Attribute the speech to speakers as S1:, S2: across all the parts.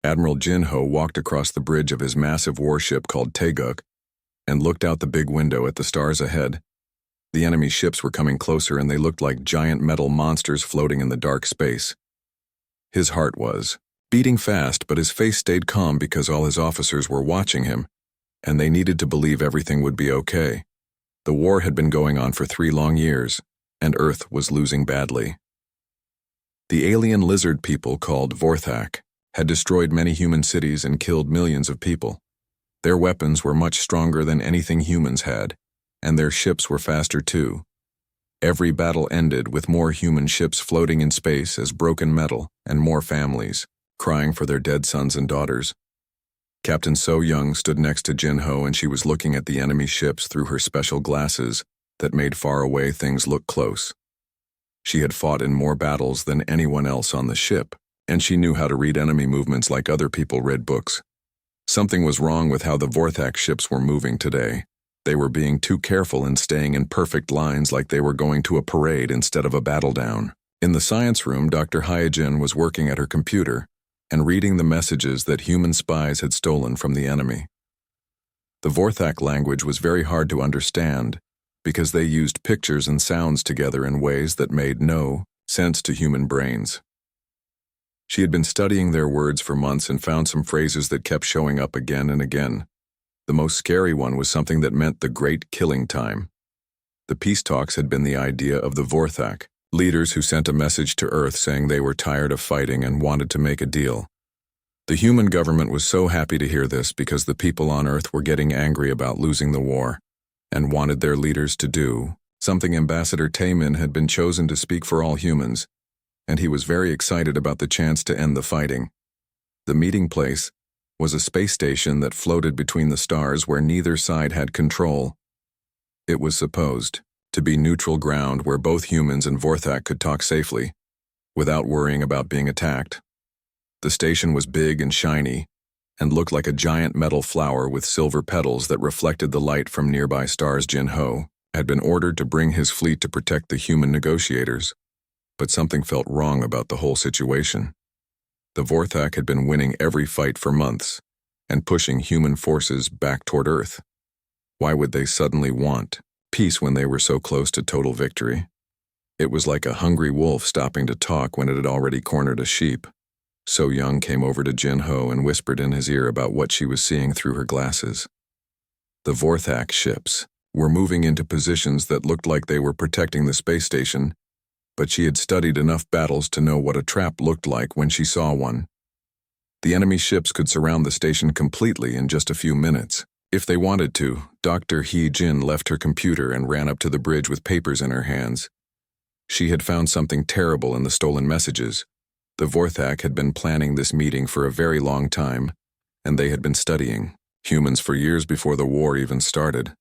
S1: Admiral Jinho walked across the bridge of his massive warship called Taeguk and looked out the big window at the stars ahead. The enemy ships were coming closer and they looked like giant metal monsters floating in the dark space. His heart was beating fast, but his face stayed calm because all his officers were watching him, and they needed to believe everything would be okay. The war had been going on for 3 long years, and Earth was losing badly. The alien lizard people called Vorthak had destroyed many human cities and killed millions of people. Their weapons were much stronger than anything humans had, and their ships were faster too. Every battle ended with more human ships floating in space as broken metal and more families crying for their dead sons and daughters. Captain So Young stood next to Jinho and she was looking at the enemy ships through her special glasses that made faraway things look close. She had fought in more battles than anyone else on the ship, and she knew how to read enemy movements like other people read books. Something was wrong with how the Vorthak ships were moving today. They were being too careful and staying in perfect lines like they were going to a parade instead of a battle down. In the science room, Dr. Hyojin was working at her computer and reading the messages that human spies had stolen from the enemy. The Vorthak language was very hard to understand because they used pictures and sounds together in ways that made no sense to human brains. She had been studying their words for months and found some phrases that kept showing up again and again. The most scary one was something that meant the great killing time. The peace talks had been the idea of the Vorthak, leaders who sent a message to Earth saying they were tired of fighting and wanted to make a deal. The human government was so happy to hear this because the people on Earth were getting angry about losing the war and wanted their leaders to do something. Ambassador Taemin had been chosen to speak for all humans, and he was very excited about the chance to end the fighting. The meeting place was a space station that floated between the stars where neither side had control. It was supposed to be neutral ground where both humans and Vorthak could talk safely, without worrying about being attacked. The station was big and shiny, and looked like a giant metal flower with silver petals that reflected the light from nearby stars. Jinho had been ordered to bring his fleet to protect the human negotiators, but something felt wrong about the whole situation. The Vorthak had been winning every fight for months, and pushing human forces back toward Earth. Why would they suddenly want peace when they were so close to total victory? It was like a hungry wolf stopping to talk when it had already cornered a sheep. So Young came over to Jinho and whispered in his ear about what she was seeing through her glasses. The Vorthak ships were moving into positions that looked like they were protecting the space station, but she had studied enough battles to know what a trap looked like when she saw one. The enemy ships could surround the station completely in just a few minutes. If they wanted to, Dr. Hee-jin left her computer and ran up to the bridge with papers in her hands. She had found something terrible in the stolen messages. The Vorthak had been planning this meeting for a very long time, and they had been studying humans for years before the war even started.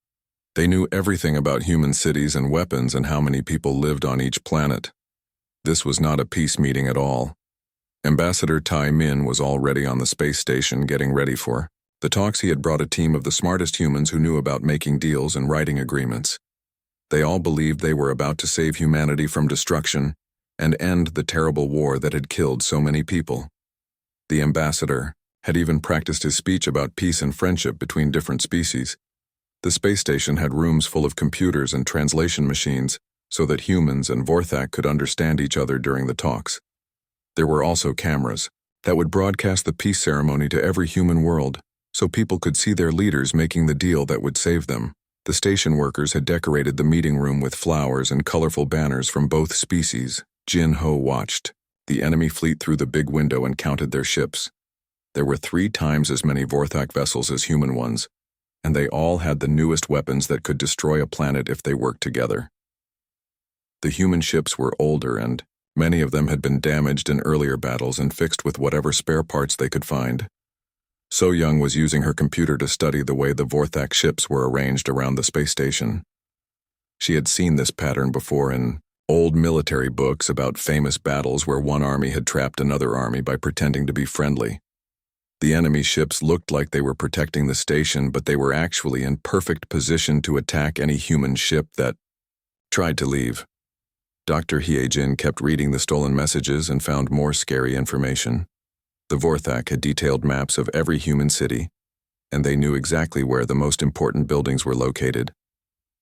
S1: They knew everything about human cities and weapons and how many people lived on each planet. This was not a peace meeting at all. Ambassador Tai Min was already on the space station getting ready for the talks. He had brought a team of the smartest humans who knew about making deals and writing agreements. They all believed they were about to save humanity from destruction and end the terrible war that had killed so many people. The ambassador had even practiced his speech about peace and friendship between different species. The space station had rooms full of computers and translation machines so that humans and Vorthak could understand each other during the talks. There were also cameras that would broadcast the peace ceremony to every human world, so people could see their leaders making the deal that would save them. The station workers had decorated the meeting room with flowers and colorful banners from both species. Jinho watched the enemy fleet through the big window and counted their ships. There were 3 times as many Vorthak vessels as human ones, and they all had the newest weapons that could destroy a planet if they worked together. The human ships were older, and many of them had been damaged in earlier battles and fixed with whatever spare parts they could find. So Young was using her computer to study the way the Vorthak ships were arranged around the space station. She had seen this pattern before in old military books about famous battles where one army had trapped another army by pretending to be friendly. The enemy ships looked like they were protecting the station, but they were actually in perfect position to attack any human ship that tried to leave. Dr. Hye-jin kept reading the stolen messages and found more scary information. The Vorthak had detailed maps of every human city, and they knew exactly where the most important buildings were located.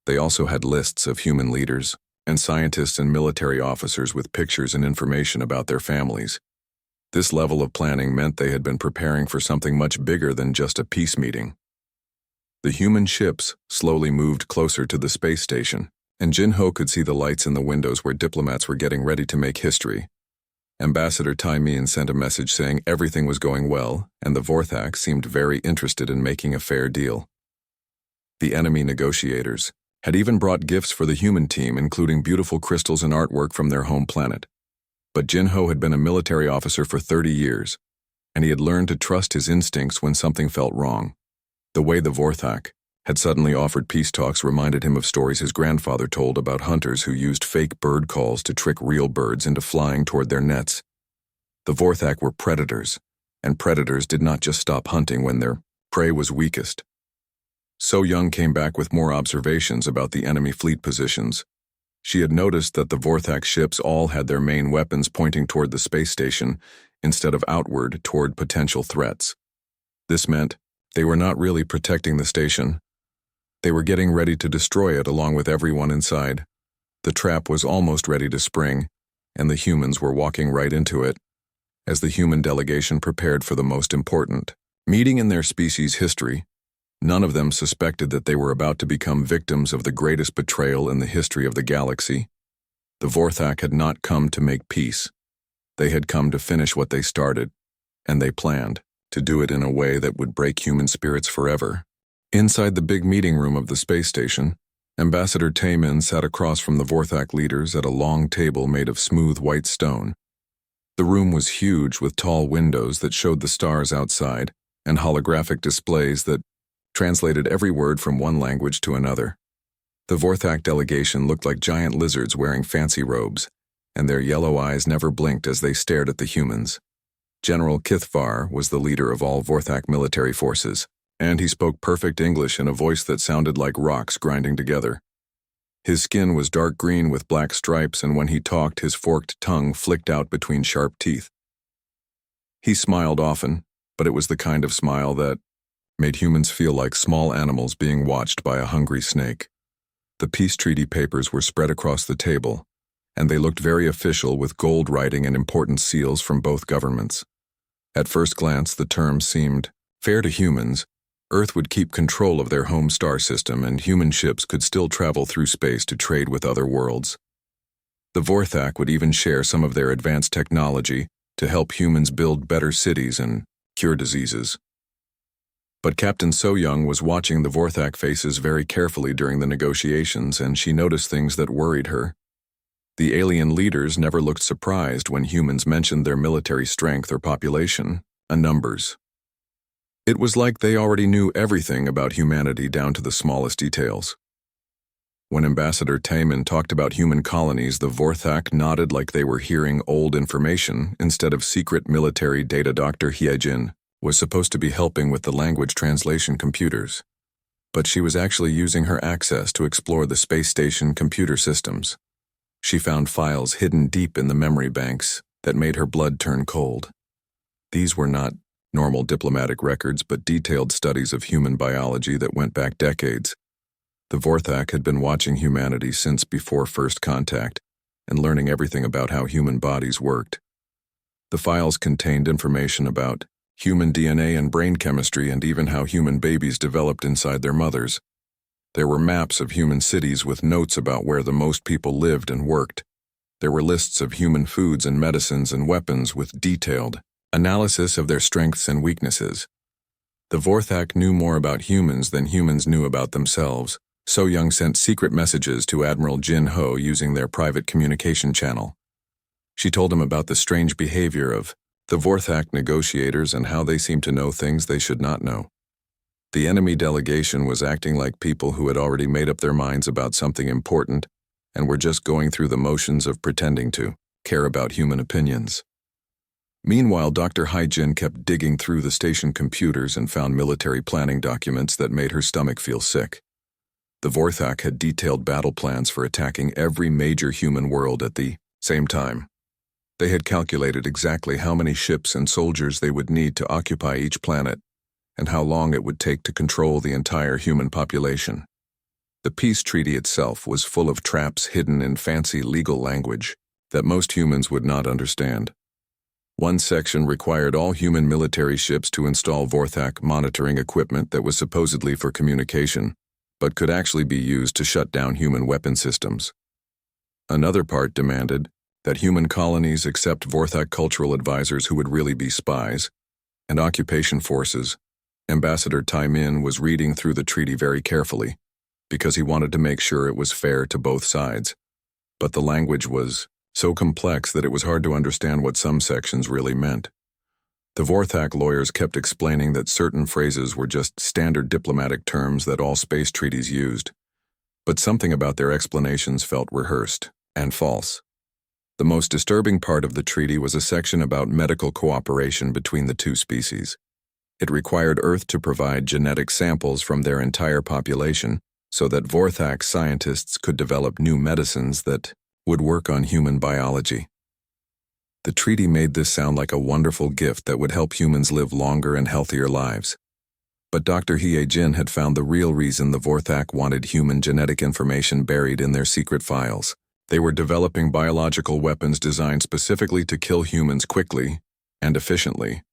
S1: They also had lists of human leaders and scientists and military officers with pictures and information about their families. This level of planning meant they had been preparing for something much bigger than just a peace meeting. The human ships slowly moved closer to the space station, and Jin-Ho could see the lights in the windows where diplomats were getting ready to make history. Ambassador Tai Min sent a message saying everything was going well, and the Vorthak seemed very interested in making a fair deal. The enemy negotiators had even brought gifts for the human team, including beautiful crystals and artwork from their home planet. But Jin-Ho had been a military officer for 30 years, and he had learned to trust his instincts when something felt wrong. The way the Vorthak had suddenly offered peace talks reminded him of stories his grandfather told about hunters who used fake bird calls to trick real birds into flying toward their nets. The Vorthak were predators, and predators did not just stop hunting when their prey was weakest. So Young came back with more observations about the enemy fleet positions. She had noticed that the Vorthak ships all had their main weapons pointing toward the space station instead of outward toward potential threats. This meant they were not really protecting the station. They were getting ready to destroy it along with everyone inside. The trap was almost ready to spring, and the humans were walking right into it, as the human delegation prepared for the most important meeting in their species' history. None of them suspected that they were about to become victims of the greatest betrayal in the history of the galaxy. The Vorthak had not come to make peace. They had come to finish what they started, and they planned to do it in a way that would break human spirits forever. Inside the big meeting room of the space station, Ambassador Tai Min sat across from the Vorthak leaders at a long table made of smooth white stone. The room was huge with tall windows that showed the stars outside and holographic displays that translated every word from one language to another. The Vorthak delegation looked like giant lizards wearing fancy robes, and their yellow eyes never blinked as they stared at the humans. General Kithvar was the leader of all Vorthak military forces, and he spoke perfect English in a voice that sounded like rocks grinding together. His skin was dark green with black stripes, and when he talked, his forked tongue flicked out between sharp teeth. He smiled often, but it was the kind of smile that made humans feel like small animals being watched by a hungry snake. The peace treaty papers were spread across the table, and they looked very official with gold writing and important seals from both governments. At first glance, the terms seemed fair to humans. Earth would keep control of their home star system, and human ships could still travel through space to trade with other worlds. The Vorthak would even share some of their advanced technology to help humans build better cities and cure diseases. But Captain So Young was watching the Vorthak faces very carefully during the negotiations, and she noticed things that worried her. The alien leaders never looked surprised when humans mentioned their military strength or population, numbers. It was like they already knew everything about humanity down to the smallest details. When Ambassador Tai Min talked about human colonies, the Vorthak nodded like they were hearing old information instead of secret military data. Dr. Hyejin was supposed to be helping with the language translation computers, but she was actually using her access to explore the space station computer systems. She found files hidden deep in the memory banks that made her blood turn cold. These were not normal diplomatic records, but detailed studies of human biology that went back decades. The Vorthak had been watching humanity since before first contact and learning everything about how human bodies worked. The files contained information about human DNA and brain chemistry, and even how human babies developed inside their mothers. There were maps of human cities with notes about where the most people lived and worked. There were lists of human foods and medicines and weapons with detailed analysis of their strengths and weaknesses. The Vorthak knew more about humans than humans knew about themselves. So Young sent secret messages to Admiral Jin-Ho using their private communication channel. She told him about the strange behavior of the Vorthak negotiators and how they seemed to know things they should not know. The enemy delegation was acting like people who had already made up their minds about something important and were just going through the motions of pretending to care about human opinions. Meanwhile, Dr. Hyejin kept digging through the station computers and found military planning documents that made her stomach feel sick. The Vorthak had detailed battle plans for attacking every major human world at the same time. They had calculated exactly how many ships and soldiers they would need to occupy each planet, and how long it would take to control the entire human population. The peace treaty itself was full of traps hidden in fancy legal language that most humans would not understand. One section required all human military ships to install Vorthak monitoring equipment that was supposedly for communication, but could actually be used to shut down human weapon systems. Another part demanded that human colonies accept Vorthak cultural advisors who would really be spies, and occupation forces. Ambassador Tai Min was reading through the treaty very carefully, because he wanted to make sure it was fair to both sides. But the language was so complex that it was hard to understand what some sections really meant. The Vorthak lawyers kept explaining that certain phrases were just standard diplomatic terms that all space treaties used, but something about their explanations felt rehearsed and false. The most disturbing part of the treaty was a section about medical cooperation between the two species. It required Earth to provide genetic samples from their entire population so that Vorthak scientists could develop new medicines that would work on human biology. The treaty made this sound like a wonderful gift that would help humans live longer and healthier lives. But Dr. Hye-jin had found the real reason the Vorthak wanted human genetic information buried in their secret files. They were developing biological weapons designed specifically to kill humans quickly and efficiently.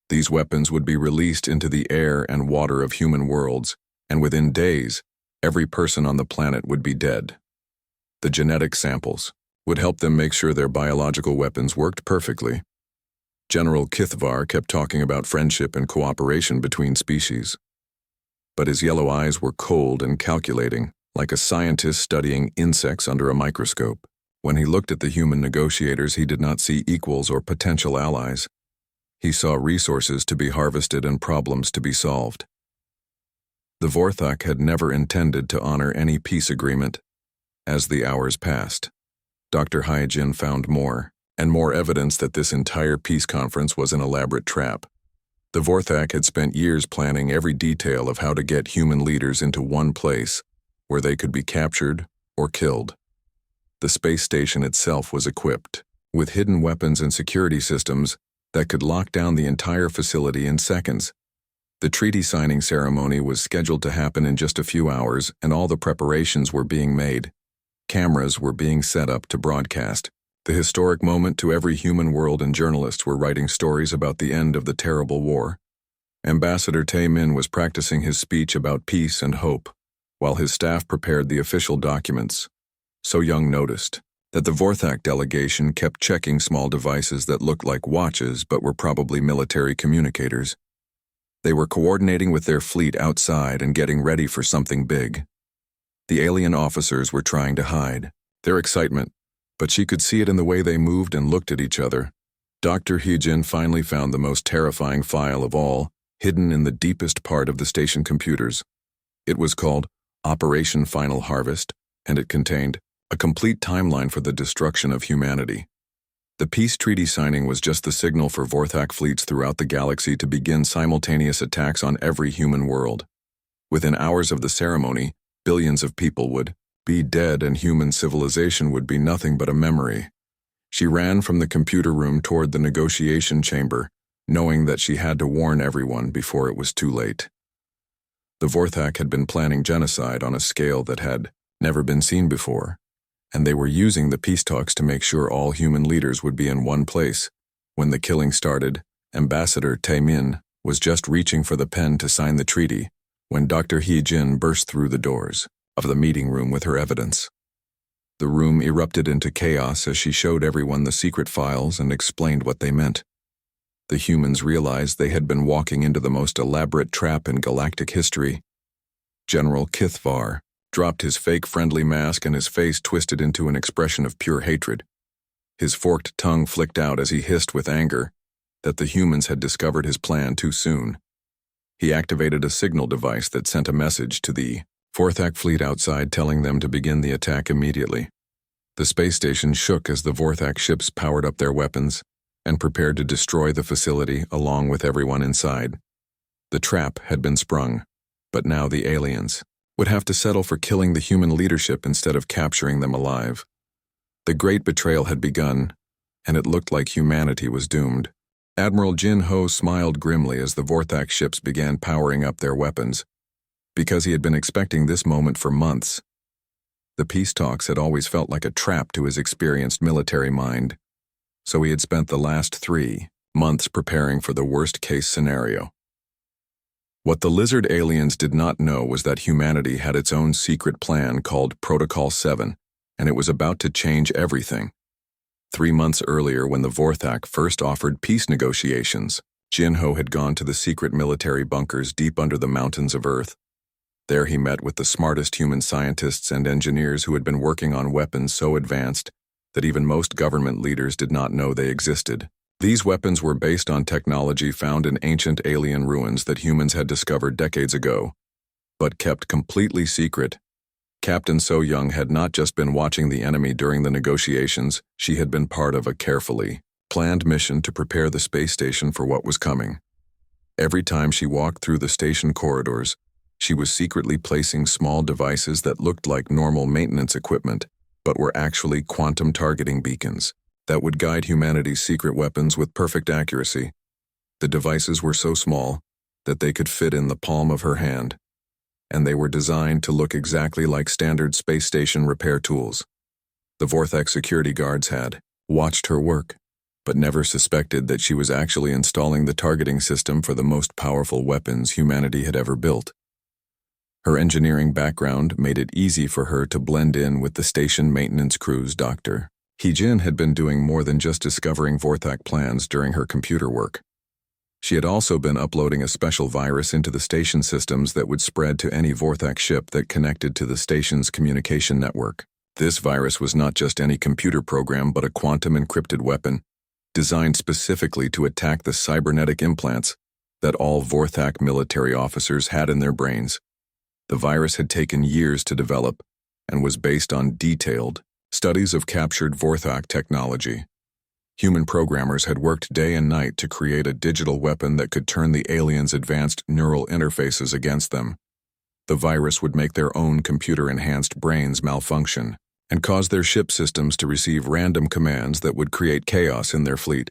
S1: These weapons would be released into the air and water of human worlds, and within days, every person on the planet would be dead. The genetic samples would help them make sure their biological weapons worked perfectly. General Kithvar kept talking about friendship and cooperation between species. But his yellow eyes were cold and calculating, like a scientist studying insects under a microscope. When he looked at the human negotiators, he did not see equals or potential allies. He saw resources to be harvested and problems to be solved. The Vorthak had never intended to honor any peace agreement. As the hours passed, Dr. Hye-jin found more and more evidence that this entire peace conference was an elaborate trap. The Vorthak had spent years planning every detail of how to get human leaders into one place where they could be captured or killed. The space station itself was equipped with hidden weapons and security systems that could lock down the entire facility in seconds. The treaty signing ceremony was scheduled to happen in just a few hours, and all the preparations were being made. Cameras were being set up to broadcast the historic moment to every human world, and journalists were writing stories about the end of the terrible war. Ambassador Tai Min was practicing his speech about peace and hope, while his staff prepared the official documents. So Young noticed that the Vorthak delegation kept checking small devices that looked like watches but were probably military communicators. They were coordinating with their fleet outside and getting ready for something big. The alien officers were trying to hide their excitement, but she could see it in the way they moved and looked at each other. Dr. Hye-jin finally found the most terrifying file of all, hidden in the deepest part of the station computers. It was called Operation Final Harvest, and it contained a complete timeline for the destruction of humanity. The peace treaty signing was just the signal for Vorthak fleets throughout the galaxy to begin simultaneous attacks on every human world. Within hours of the ceremony, billions of people would be dead and human civilization would be nothing but a memory. She ran from the computer room toward the negotiation chamber, knowing that she had to warn everyone before it was too late. The Vorthak had been planning genocide on a scale that had never been seen before, and they were using the peace talks to make sure all human leaders would be in one place. When the killing started, Ambassador Tai Min was just reaching for the pen to sign the treaty when Dr. Hye-jin burst through the doors of the meeting room with her evidence. The room erupted into chaos as she showed everyone the secret files and explained what they meant. The humans realized they had been walking into the most elaborate trap in galactic history. General Kithvar dropped his fake friendly mask and his face twisted into an expression of pure hatred. His forked tongue flicked out as he hissed with anger that the humans had discovered his plan too soon. He activated a signal device that sent a message to the Vorthak fleet outside telling them to begin the attack immediately. The space station shook as the Vorthak ships powered up their weapons and prepared to destroy the facility along with everyone inside. The trap had been sprung, but now the aliens would have to settle for killing the human leadership instead of capturing them alive. The great betrayal had begun, and it looked like humanity was doomed. Admiral Jin Ho smiled grimly as the Vorthak ships began powering up their weapons, because he had been expecting this moment for months. The peace talks had always felt like a trap to his experienced military mind, so he had spent the last 3 months preparing for the worst-case scenario. What the lizard aliens did not know was that humanity had its own secret plan called Protocol 7, and it was about to change everything. 3 months earlier, when the Vorthak first offered peace negotiations, Jin Ho had gone to the secret military bunkers deep under the mountains of Earth. There he met with the smartest human scientists and engineers who had been working on weapons so advanced that even most government leaders did not know they existed. These weapons were based on technology found in ancient alien ruins that humans had discovered decades ago, but kept completely secret. Captain So Young had not just been watching the enemy during the negotiations, she had been part of a carefully planned mission to prepare the space station for what was coming. Every time she walked through the station corridors, she was secretly placing small devices that looked like normal maintenance equipment, but were actually quantum targeting beacons that would guide humanity's secret weapons with perfect accuracy. The devices were so small that they could fit in the palm of her hand, and they were designed to look exactly like standard space station repair tools. The Vorthak security guards had watched her work, but never suspected that she was actually installing the targeting system for the most powerful weapons humanity had ever built. Her engineering background made it easy for her to blend in with the station maintenance crew's doctor. Hee-Jin had been doing more than just discovering Vorthak plans during her computer work. She had also been uploading a special virus into the station systems that would spread to any Vorthak ship that connected to the station's communication network. This virus was not just any computer program but a quantum encrypted weapon, designed specifically to attack the cybernetic implants that all Vorthak military officers had in their brains. The virus had taken years to develop and was based on detailed studies of captured Vorthak technology. Human programmers had worked day and night to create a digital weapon that could turn the aliens' advanced neural interfaces against them. The virus would make their own computer-enhanced brains malfunction and cause their ship systems to receive random commands that would create chaos in their fleet.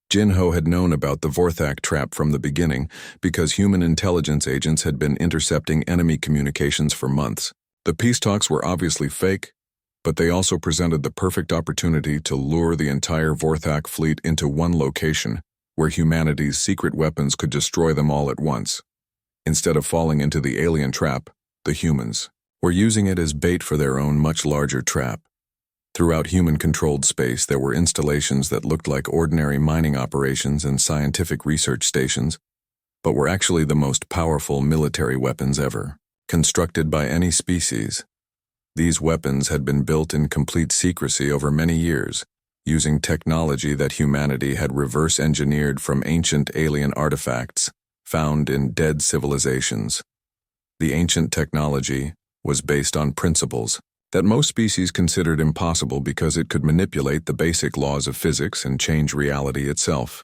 S1: Jin Ho had known about the Vorthak trap from the beginning because human intelligence agents had been intercepting enemy communications for months. The peace talks were obviously fake, but they also presented the perfect opportunity to lure the entire Vorthak fleet into one location where humanity's secret weapons could destroy them all at once. Instead of falling into the alien trap, the humans were using it as bait for their own much larger trap. Throughout human-controlled space, there were installations that looked like ordinary mining operations and scientific research stations, but were actually the most powerful military weapons ever, constructed by any species. These weapons had been built in complete secrecy over many years, using technology that humanity had reverse-engineered from ancient alien artifacts found in dead civilizations. The ancient technology was based on principles that most species considered impossible because it could manipulate the basic laws of physics and change reality itself.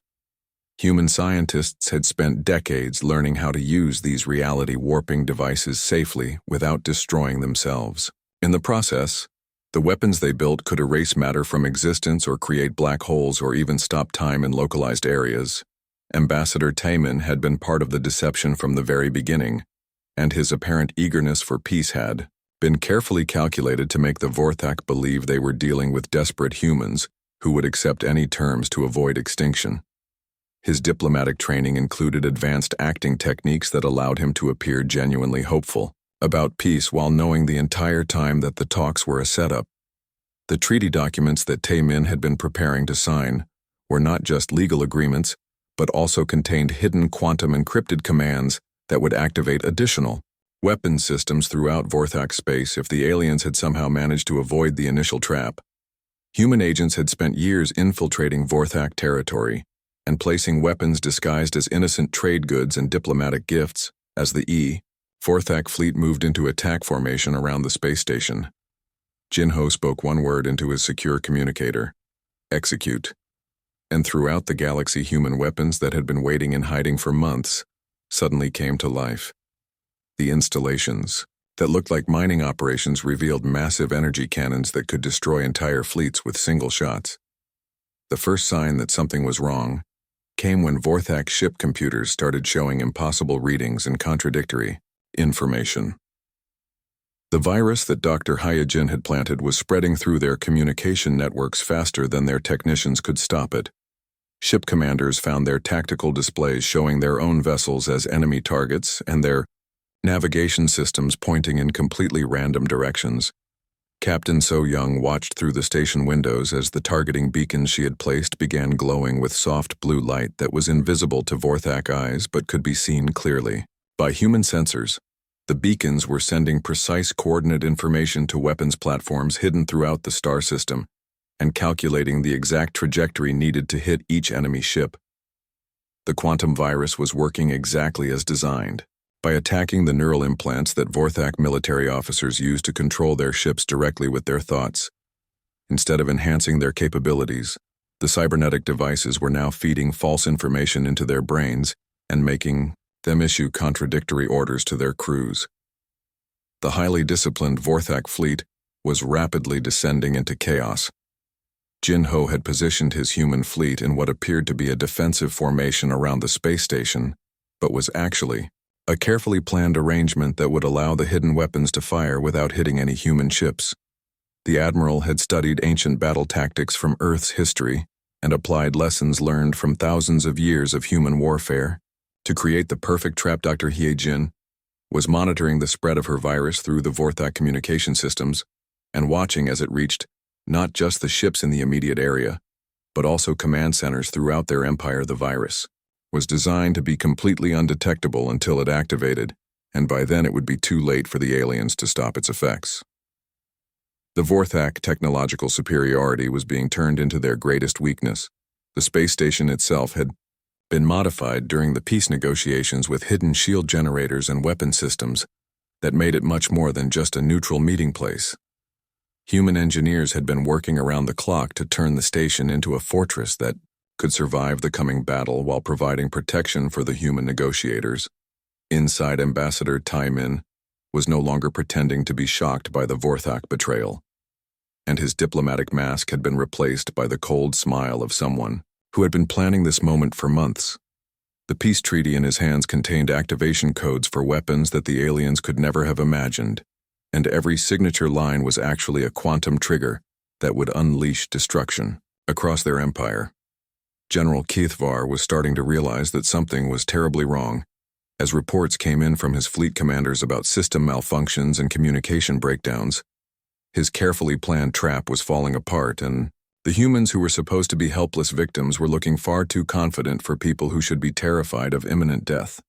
S1: Human scientists had spent decades learning how to use these reality-warping devices safely without destroying themselves. In the process, the weapons they built could erase matter from existence or create black holes or even stop time in localized areas. Ambassador Taemin had been part of the deception from the very beginning, and his apparent eagerness for peace had been carefully calculated to make the Vorthak believe they were dealing with desperate humans who would accept any terms to avoid extinction. His diplomatic training included advanced acting techniques that allowed him to appear genuinely hopeful about peace while knowing the entire time that the talks were a setup. The treaty documents that Taemin had been preparing to sign were not just legal agreements, but also contained hidden quantum encrypted commands that would activate additional weapon systems throughout Vorthak space if the aliens had somehow managed to avoid the initial trap. Human agents had spent years infiltrating Vorthak territory and placing weapons disguised as innocent trade goods and diplomatic gifts. As the Vorthak fleet moved into attack formation around the space station, Jin Ho spoke one word into his secure communicator: execute. And throughout the galaxy, human weapons that had been waiting in hiding for months suddenly came to life. The installations that looked like mining operations revealed massive energy cannons that could destroy entire fleets with single shots. The first sign that something was wrong came when Vorthak's ship computers started showing impossible readings and contradictory information. The virus that Dr. Hyojin had planted was spreading through their communication networks faster than their technicians could stop it. Ship commanders found their tactical displays showing their own vessels as enemy targets and their navigation systems pointing in completely random directions. Captain So-young watched through the station windows as the targeting beacons she had placed began glowing with soft blue light that was invisible to Vorthak eyes but could be seen clearly by human sensors. The beacons were sending precise coordinate information to weapons platforms hidden throughout the star system and calculating the exact trajectory needed to hit each enemy ship. The quantum virus was working exactly as designed. By attacking the neural implants that Vorthak military officers use to control their ships directly with their thoughts. Instead of enhancing their capabilities, the cybernetic devices were now feeding false information into their brains and making them issue contradictory orders to their crews. The highly disciplined Vorthak fleet was rapidly descending into chaos. Jin-ho had positioned his human fleet in what appeared to be a defensive formation around the space station, but was actually a carefully planned arrangement that would allow the hidden weapons to fire without hitting any human ships. The admiral had studied ancient battle tactics from Earth's history and applied lessons learned from thousands of years of human warfare to create the perfect trap. Dr. Hyojin was monitoring the spread of her virus through the Vorthak communication systems and watching as it reached not just the ships in the immediate area, but also command centers throughout their empire. The virus was designed to be completely undetectable until it activated, and by then it would be too late for the aliens to stop its effects. The Vorthak technological superiority was being turned into their greatest weakness. The space station itself had been modified during the peace negotiations with hidden shield generators and weapon systems that made it much more than just a neutral meeting place. Human engineers had been working around the clock to turn the station into a fortress that could survive the coming battle while providing protection for the human negotiators. Inside Ambassador Tai-min was no longer pretending to be shocked by the Vorthak betrayal, and his diplomatic mask had been replaced by the cold smile of someone who had been planning this moment for months. The peace treaty in his hands contained activation codes for weapons that the aliens could never have imagined, and every signature line was actually a quantum trigger that would unleash destruction across their empire. General Keithvar was starting to realize that something was terribly wrong, as reports came in from his fleet commanders about system malfunctions and communication breakdowns. His carefully planned trap was falling apart, and the humans who were supposed to be helpless victims were looking far too confident for people who should be terrified of imminent death.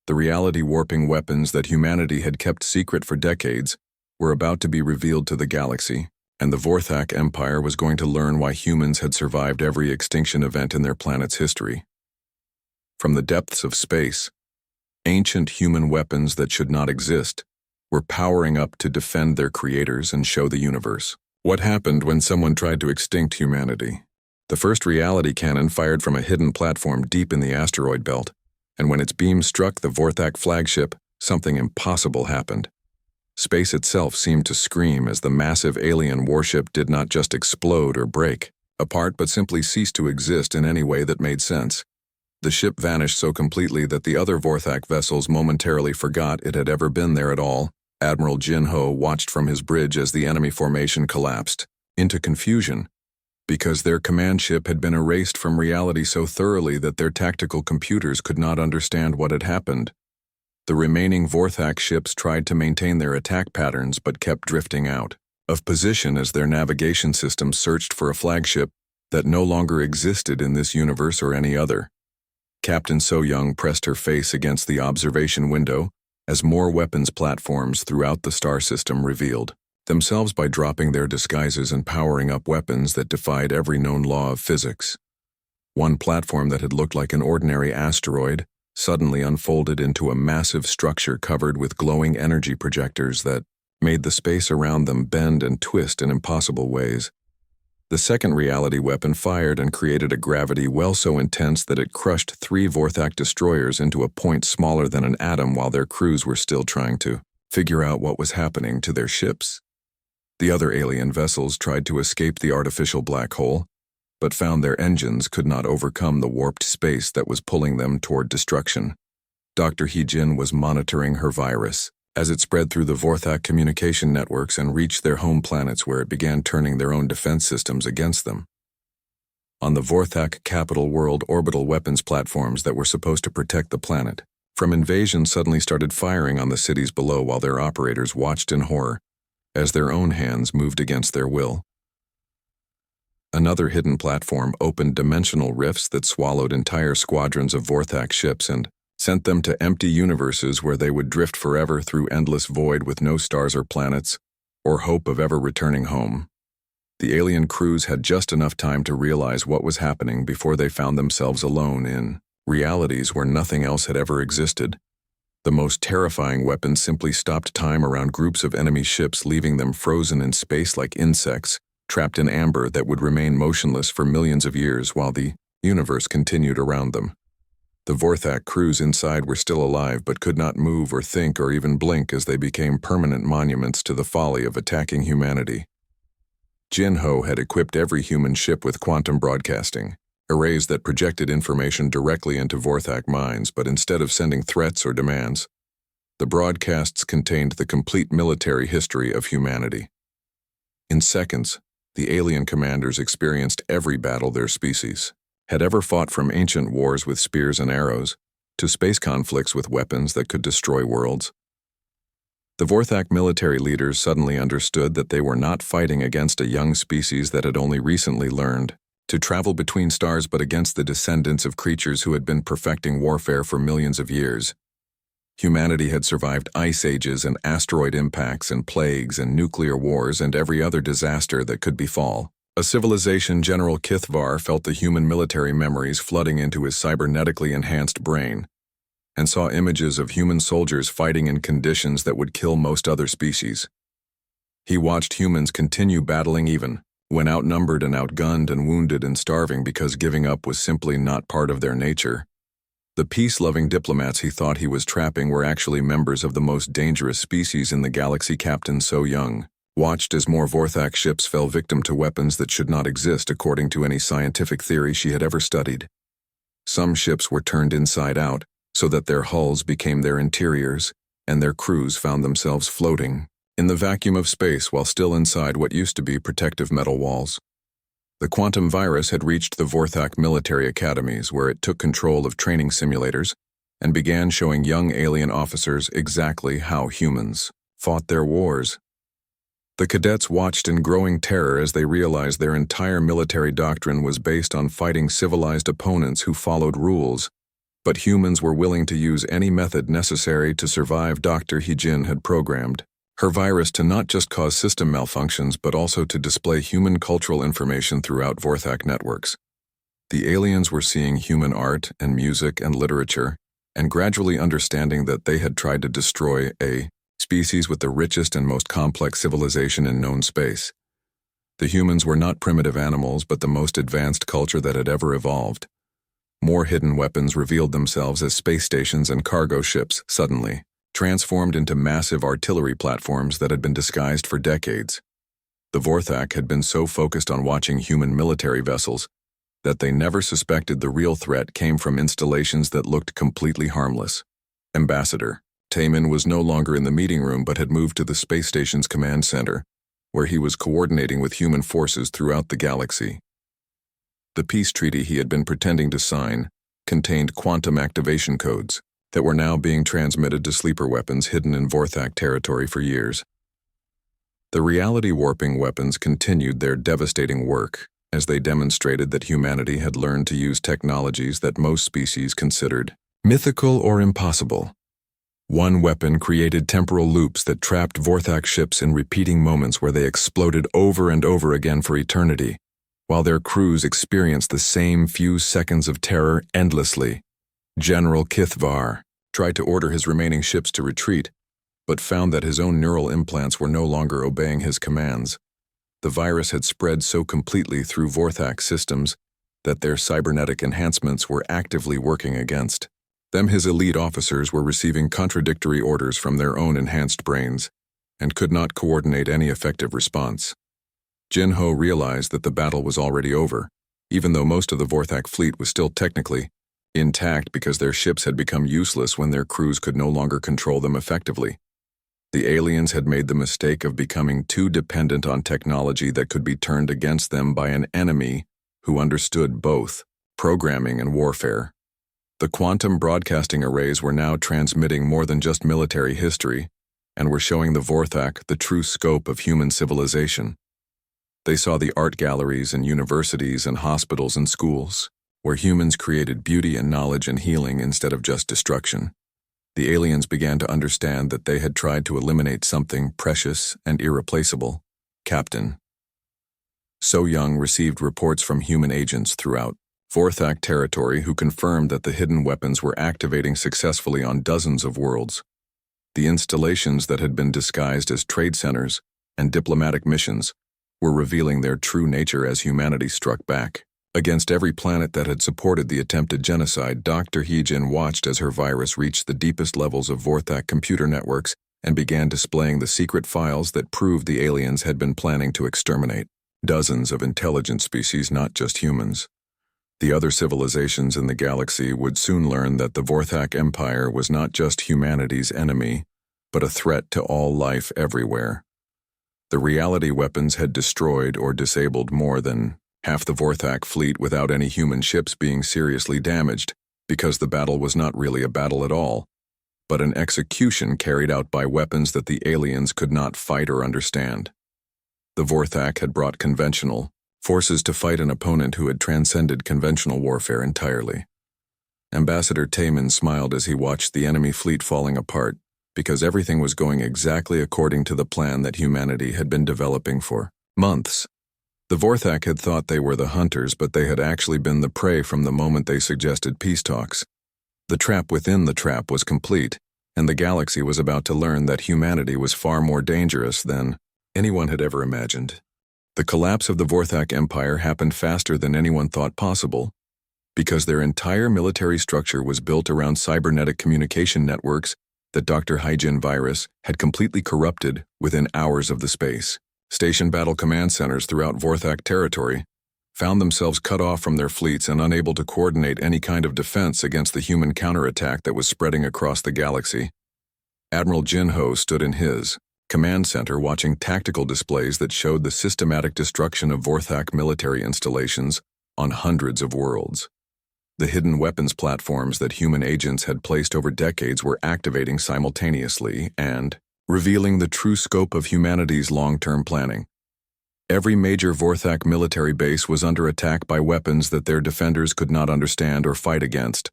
S1: The reality-warping weapons that humanity had kept secret for decades were about to be revealed to the galaxy, and the Vorthak Empire was going to learn why humans had survived every extinction event in their planet's history. From the depths of space, ancient human weapons that should not exist were powering up to defend their creators and show the universe what happened when someone tried to extinct humanity. The first reality cannon fired from a hidden platform deep in the asteroid belt, and when its beam struck the Vorthak flagship, something impossible happened. Space itself seemed to scream as the massive alien warship did not just explode or break apart but simply cease to exist in any way that made sense. The ship vanished so completely that the other Vorthak vessels momentarily forgot it had ever been there at all. Admiral Jin-ho watched from his bridge as the enemy formation collapsed into confusion, because their command ship had been erased from reality so thoroughly that their tactical computers could not understand what had happened. The remaining Vorthak ships tried to maintain their attack patterns but kept drifting out of position as their navigation systems searched for a flagship that no longer existed in this universe or any other. Captain So-young pressed her face against the observation window as more weapons platforms throughout the star system revealed themselves by dropping their disguises and powering up weapons that defied every known law of physics. One platform that had looked like an ordinary asteroid suddenly unfolded into a massive structure covered with glowing energy projectors that made the space around them bend and twist in impossible ways. The second reality weapon fired and created a gravity well so intense that it crushed 3 Vorthak destroyers into a point smaller than an atom while their crews were still trying to figure out what was happening to their ships. The other alien vessels tried to escape the artificial black hole, but found their engines could not overcome the warped space that was pulling them toward destruction. Dr. Hee-jin was monitoring her virus as it spread through the Vorthak communication networks and reached their home planets, where it began turning their own defense systems against them. On the Vorthak capital world, orbital weapons platforms that were supposed to protect the planet from invasion suddenly started firing on the cities below, while their operators watched in horror as their own hands moved against their will. Another hidden platform opened dimensional rifts that swallowed entire squadrons of Vorthak ships and sent them to empty universes where they would drift forever through endless void with no stars or planets, or hope of ever returning home. The alien crews had just enough time to realize what was happening before they found themselves alone in realities where nothing else had ever existed. The most terrifying weapons simply stopped time around groups of enemy ships, leaving them frozen in space like insects, trapped in amber that would remain motionless for millions of years while the universe continued around them. The Vorthak crews inside were still alive but could not move or think or even blink, as they became permanent monuments to the folly of attacking humanity. Jin-ho had equipped every human ship with quantum broadcasting, arrays that projected information directly into Vorthak minds, but instead of sending threats or demands, the broadcasts contained the complete military history of humanity. In seconds, the alien commanders experienced every battle their species had ever fought, from ancient wars with spears and arrows to space conflicts with weapons that could destroy worlds. The Vorthak military leaders suddenly understood that they were not fighting against a young species that had only recently learned to travel between stars, but against the descendants of creatures who had been perfecting warfare for millions of years. Humanity had survived ice ages and asteroid impacts and plagues and nuclear wars and every other disaster that could befall. A civilization General Kithvar felt the human military memories flooding into his cybernetically enhanced brain, and saw images of human soldiers fighting in conditions that would kill most other species. He watched humans continue battling even when outnumbered and outgunned and wounded and starving, because giving up was simply not part of their nature. The peace-loving diplomats he thought he was trapping were actually members of the most dangerous species in the galaxy. Captain So Young watched as more Vorthak ships fell victim to weapons that should not exist according to any scientific theory she had ever studied. Some ships were turned inside out, so that their hulls became their interiors, and their crews found themselves floating in the vacuum of space while still inside what used to be protective metal walls. The quantum virus had reached the Vorthak military academies, where it took control of training simulators and began showing young alien officers exactly how humans fought their wars. The cadets watched in growing terror as they realized their entire military doctrine was based on fighting civilized opponents who followed rules, but humans were willing to use any method necessary to survive. Dr. Hee-jin had programmed her virus to not just cause system malfunctions, but also to display human cultural information throughout Vorthak networks. The aliens were seeing human art and music and literature, and gradually understanding that they had tried to destroy a species with the richest and most complex civilization in known space. The humans were not primitive animals, but the most advanced culture that had ever evolved. More hidden weapons revealed themselves as space stations and cargo ships suddenly transformed into massive artillery platforms that had been disguised for decades. The Vorthak had been so focused on watching human military vessels that they never suspected the real threat came from installations that looked completely harmless. Ambassador Taemin was no longer in the meeting room, but had moved to the space station's command center, where he was coordinating with human forces throughout the galaxy. The peace treaty he had been pretending to sign contained quantum activation codes that were now being transmitted to sleeper weapons hidden in Vorthak territory for years. The reality-warping weapons continued their devastating work as they demonstrated that humanity had learned to use technologies that most species considered mythical or impossible. One weapon created temporal loops that trapped Vorthak ships in repeating moments where they exploded over and over again for eternity, while their crews experienced the same few seconds of terror endlessly. General Kithvar tried to order his remaining ships to retreat, but found that his own neural implants were no longer obeying his commands. The virus had spread so completely through Vorthak systems that their cybernetic enhancements were actively working against them. His elite officers were receiving contradictory orders from their own enhanced brains and could not coordinate any effective response. Jin-ho realized that the battle was already over, even though most of the Vorthak fleet was still technically intact because their ships had become useless when their crews could no longer control them effectively. The aliens had made the mistake of becoming too dependent on technology that could be turned against them by an enemy who understood both programming and warfare. The quantum broadcasting arrays were now transmitting more than just military history and were showing the Vorthak the true scope of human civilization. They saw the art galleries and universities and hospitals and schools, where humans created beauty and knowledge and healing instead of just destruction. The aliens began to understand that they had tried to eliminate something precious and irreplaceable, Captain. So Young received reports from human agents throughout Vorthak territory who confirmed that the hidden weapons were activating successfully on dozens of worlds. The installations that had been disguised as trade centers and diplomatic missions were revealing their true nature as humanity struck back. Against every planet that had supported the attempted genocide, Dr. Heejin watched as her virus reached the deepest levels of Vorthak computer networks and began displaying the secret files that proved the aliens had been planning to exterminate dozens of intelligent species, not just humans. The other civilizations in the galaxy would soon learn that the Vorthak Empire was not just humanity's enemy, but a threat to all life everywhere. The reality weapons had destroyed or disabled more than half the Vorthak fleet without any human ships being seriously damaged, because the battle was not really a battle at all, but an execution carried out by weapons that the aliens could not fight or understand. The Vorthak had brought conventional forces to fight an opponent who had transcended conventional warfare entirely. Ambassador Taman smiled as he watched the enemy fleet falling apart, because everything was going exactly according to the plan that humanity had been developing for months. The Vorthak had thought they were the hunters, but they had actually been the prey from the moment they suggested peace talks. The trap within the trap was complete, and the galaxy was about to learn that humanity was far more dangerous than anyone had ever imagined. The collapse of the Vorthak Empire happened faster than anyone thought possible, because their entire military structure was built around cybernetic communication networks that Dr. Heejin virus had completely corrupted within hours of the space. Station battle command centers throughout Vorthak territory found themselves cut off from their fleets and unable to coordinate any kind of defense against the human counterattack that was spreading across the galaxy. Admiral Jinho stood in his command center watching tactical displays that showed the systematic destruction of Vorthak military installations on hundreds of worlds. The hidden weapons platforms that human agents had placed over decades were activating simultaneously and revealing the true scope of humanity's long-term planning. Every major Vorthak military base was under attack by weapons that their defenders could not understand or fight against.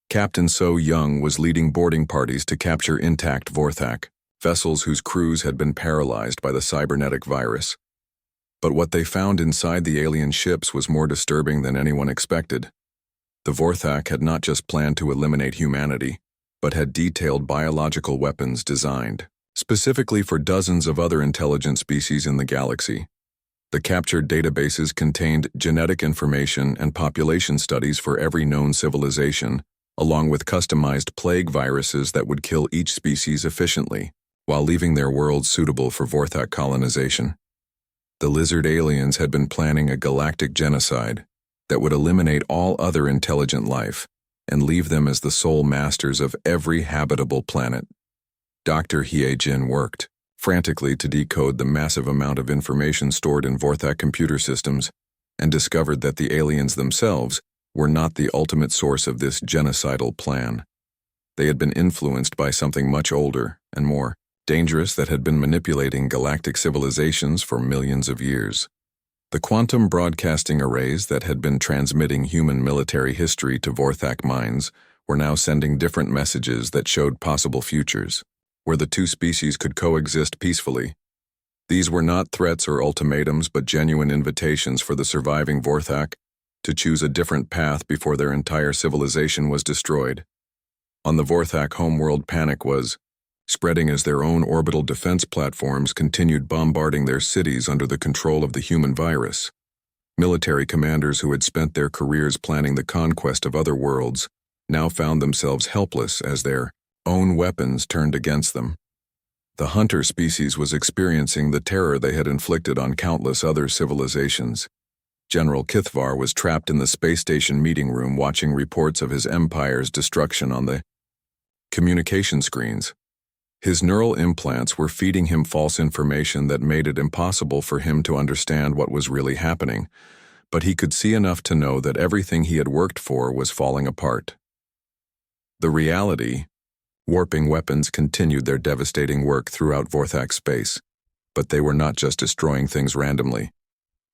S1: Captain So Young was leading boarding parties to capture intact Vorthak vessels whose crews had been paralyzed by the cybernetic virus. But what they found inside the alien ships was more disturbing than anyone expected. The Vorthak had not just planned to eliminate humanity, but had detailed biological weapons designed specifically for dozens of other intelligent species in the galaxy. The captured databases contained genetic information and population studies for every known civilization, along with customized plague viruses that would kill each species efficiently, while leaving their worlds suitable for Vorthak colonization. The lizard aliens had been planning a galactic genocide that would eliminate all other intelligent life and leave them as the sole masters of every habitable planet. Dr. Heejin worked frantically to decode the massive amount of information stored in Vorthak computer systems and discovered that the aliens themselves were not the ultimate source of this genocidal plan. They had been influenced by something much older and more dangerous that had been manipulating galactic civilizations for millions of years. The quantum broadcasting arrays that had been transmitting human military history to Vorthak minds were now sending different messages that showed possible futures, where the two species could coexist peacefully. These were not threats or ultimatums, but genuine invitations for the surviving Vorthak to choose a different path before their entire civilization was destroyed. On the Vorthak homeworld, panic was spreading as their own orbital defense platforms continued bombarding their cities under the control of the human virus. Military commanders who had spent their careers planning the conquest of other worlds now found themselves helpless as their own weapons turned against them. The hunter species was experiencing the terror they had inflicted on countless other civilizations. General Kithvar was trapped in the space station meeting room watching reports of his empire's destruction on the communication screens. His neural implants were feeding him false information that made it impossible for him to understand what was really happening, but he could see enough to know that everything he had worked for was falling apart. The reality, warping weapons continued their devastating work throughout Vorthak space, but they were not just destroying things randomly.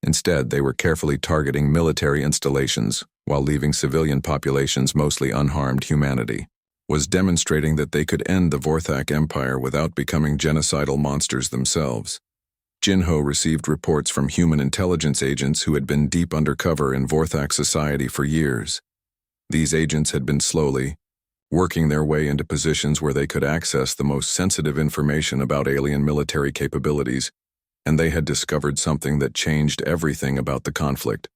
S1: Instead, they were carefully targeting military installations while leaving civilian populations mostly unharmed. Humanity was demonstrating that they could end the Vorthak Empire without becoming genocidal monsters themselves. Jinho received reports from human intelligence agents who had been deep undercover in Vorthak society for years. These agents had been slowly working their way into positions where they could access the most sensitive information about alien military capabilities, and they had discovered something that changed everything about the conflict.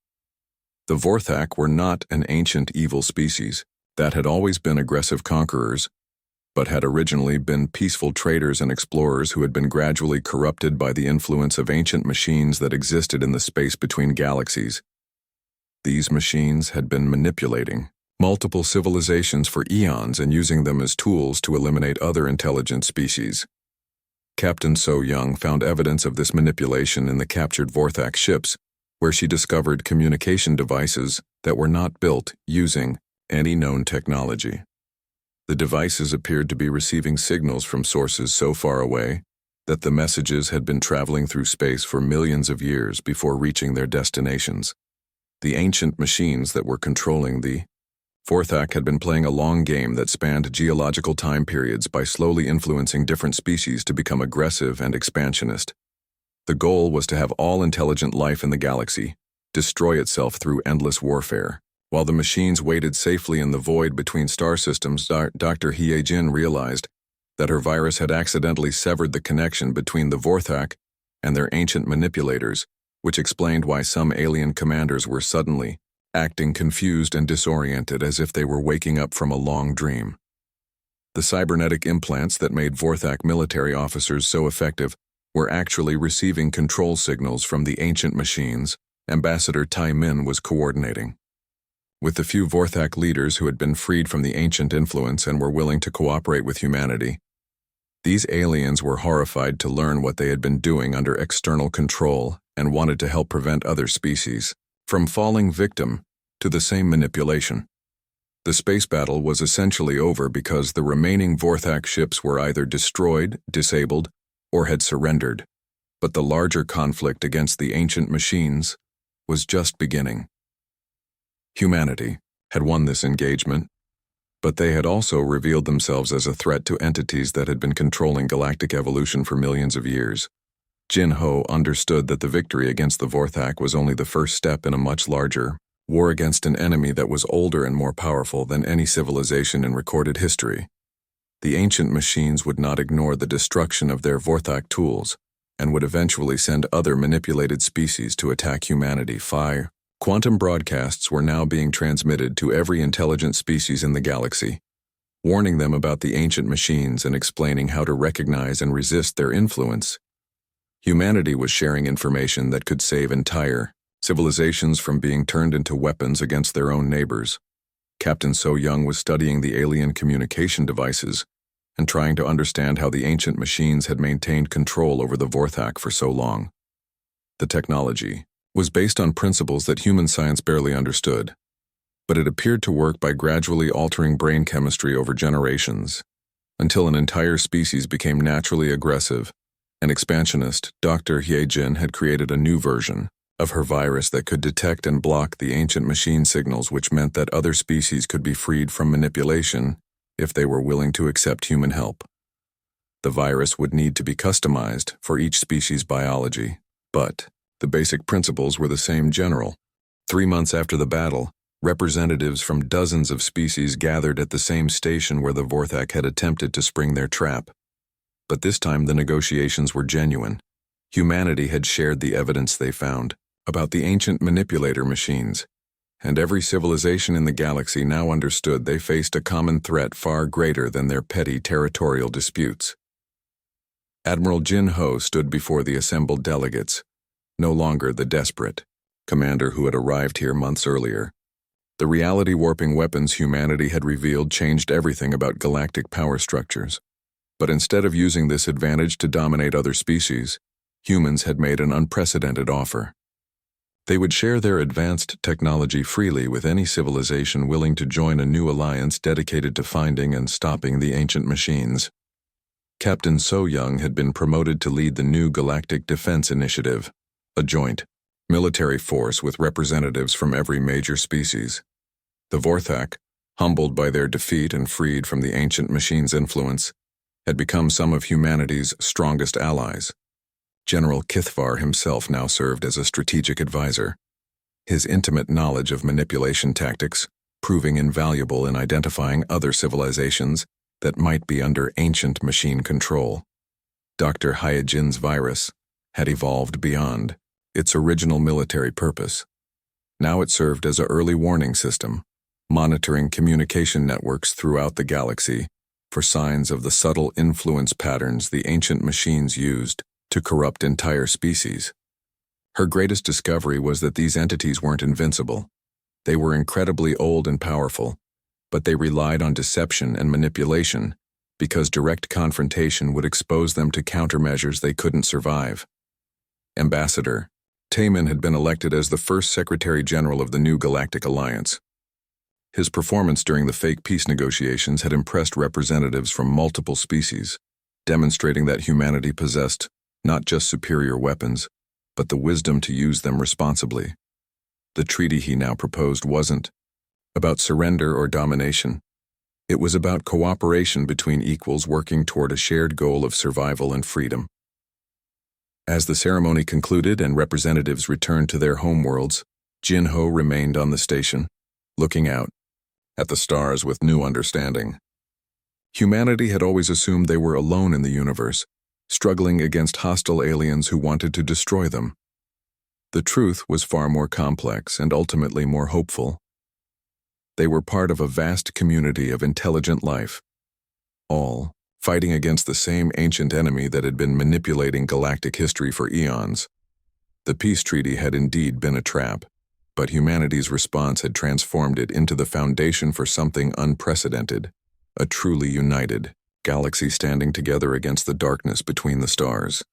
S1: The Vorthak were not an ancient evil species that had always been aggressive conquerors, but had originally been peaceful traders and explorers who had been gradually corrupted by the influence of ancient machines that existed in the space between galaxies. These machines had been manipulating multiple civilizations for eons and using them as tools to eliminate other intelligent species. Captain So Young found evidence of this manipulation in the captured Vorthak ships, where she discovered communication devices that were not built using any known technology. The devices appeared to be receiving signals from sources so far away that the messages had been traveling through space for millions of years before reaching their destinations. The ancient machines that were controlling the Vorthak had been playing a long game that spanned geological time periods by slowly influencing different species to become aggressive and expansionist. The goal was to have all intelligent life in the galaxy destroy itself through endless warfare. While the machines waited safely in the void between star systems, Dr. Hyejin realized that her virus had accidentally severed the connection between the Vorthak and their ancient manipulators, which explained why some alien commanders were suddenly acting confused and disoriented as if they were waking up from a long dream. The cybernetic implants that made Vorthak military officers so effective were actually receiving control signals from the ancient machines Ambassador Tai Min was coordinating. With the few Vorthak leaders who had been freed from the ancient influence and were willing to cooperate with humanity, these aliens were horrified to learn what they had been doing under external control and wanted to help prevent other species from falling victim to the same manipulation. The space battle was essentially over because the remaining Vorthak ships were either destroyed, disabled, or had surrendered, but the larger conflict against the ancient machines was just beginning. Humanity had won this engagement, but they had also revealed themselves as a threat to entities that had been controlling galactic evolution for millions of years. Jinho understood that the victory against the Vorthak was only the first step in a much larger war against an enemy that was older and more powerful than any civilization in recorded history. The ancient machines would not ignore the destruction of their Vorthak tools and would eventually send other manipulated species to attack humanity. Quantum broadcasts were now being transmitted to every intelligent species in the galaxy, warning them about the ancient machines and explaining how to recognize and resist their influence. Humanity was sharing information that could save entire civilizations from being turned into weapons against their own neighbors. Captain So Young was studying the alien communication devices and trying to understand how the ancient machines had maintained control over the Vorthak for so long. The technology was based on principles that human science barely understood, but it appeared to work by gradually altering brain chemistry over generations, until an entire species became naturally aggressive and expansionist. Dr. Hyejin had created a new version of her virus that could detect and block the ancient machine signals, which meant that other species could be freed from manipulation if they were willing to accept human help. The virus would need to be customized for each species' biology, but the basic principles were the same. 3 months after the battle, representatives from dozens of species gathered at the same station where the Vorthak had attempted to spring their trap. But this time the negotiations were genuine. Humanity had shared the evidence they found about the ancient manipulator machines, and every civilization in the galaxy now understood they faced a common threat far greater than their petty territorial disputes. Admiral Jinho stood before the assembled delegates, no longer the desperate, commander who had arrived here months earlier. The reality-warping weapons humanity had revealed changed everything about galactic power structures. But instead of using this advantage to dominate other species, humans had made an unprecedented offer. They would share their advanced technology freely with any civilization willing to join a new alliance dedicated to finding and stopping the ancient machines. Captain So Young had been promoted to lead the new Galactic Defense Initiative, a joint military force with representatives from every major species. The Vorthak, humbled by their defeat and freed from the ancient machines' influence, had become some of humanity's strongest allies. General Kithvar himself now served as a strategic advisor, his intimate knowledge of manipulation tactics proving invaluable in identifying other civilizations that might be under ancient machine control. Dr. Hyojin's virus had evolved beyond its original military purpose. Now it served as an early warning system, monitoring communication networks throughout the galaxy for signs of the subtle influence patterns the ancient machines used to corrupt entire species. Her greatest discovery was that these entities weren't invincible. They were incredibly old and powerful, but they relied on deception and manipulation because direct confrontation would expose them to countermeasures they couldn't survive. Ambassador Taman had been elected as the first Secretary General of the new Galactic Alliance. His performance during the fake peace negotiations had impressed representatives from multiple species, demonstrating that humanity possessed not just superior weapons, but the wisdom to use them responsibly. The treaty he now proposed wasn't about surrender or domination. It was about cooperation between equals working toward a shared goal of survival and freedom. As the ceremony concluded and representatives returned to their homeworlds, Jinho remained on the station, looking out at the stars with new understanding. Humanity had always assumed they were alone in the universe, struggling against hostile aliens who wanted to destroy them. The truth was far more complex and ultimately more hopeful. They were part of a vast community of intelligent life, all fighting against the same ancient enemy that had been manipulating galactic history for eons. The peace treaty had indeed been a trap, but humanity's response had transformed it into the foundation for something unprecedented, a truly united galaxy standing together against the darkness between the stars.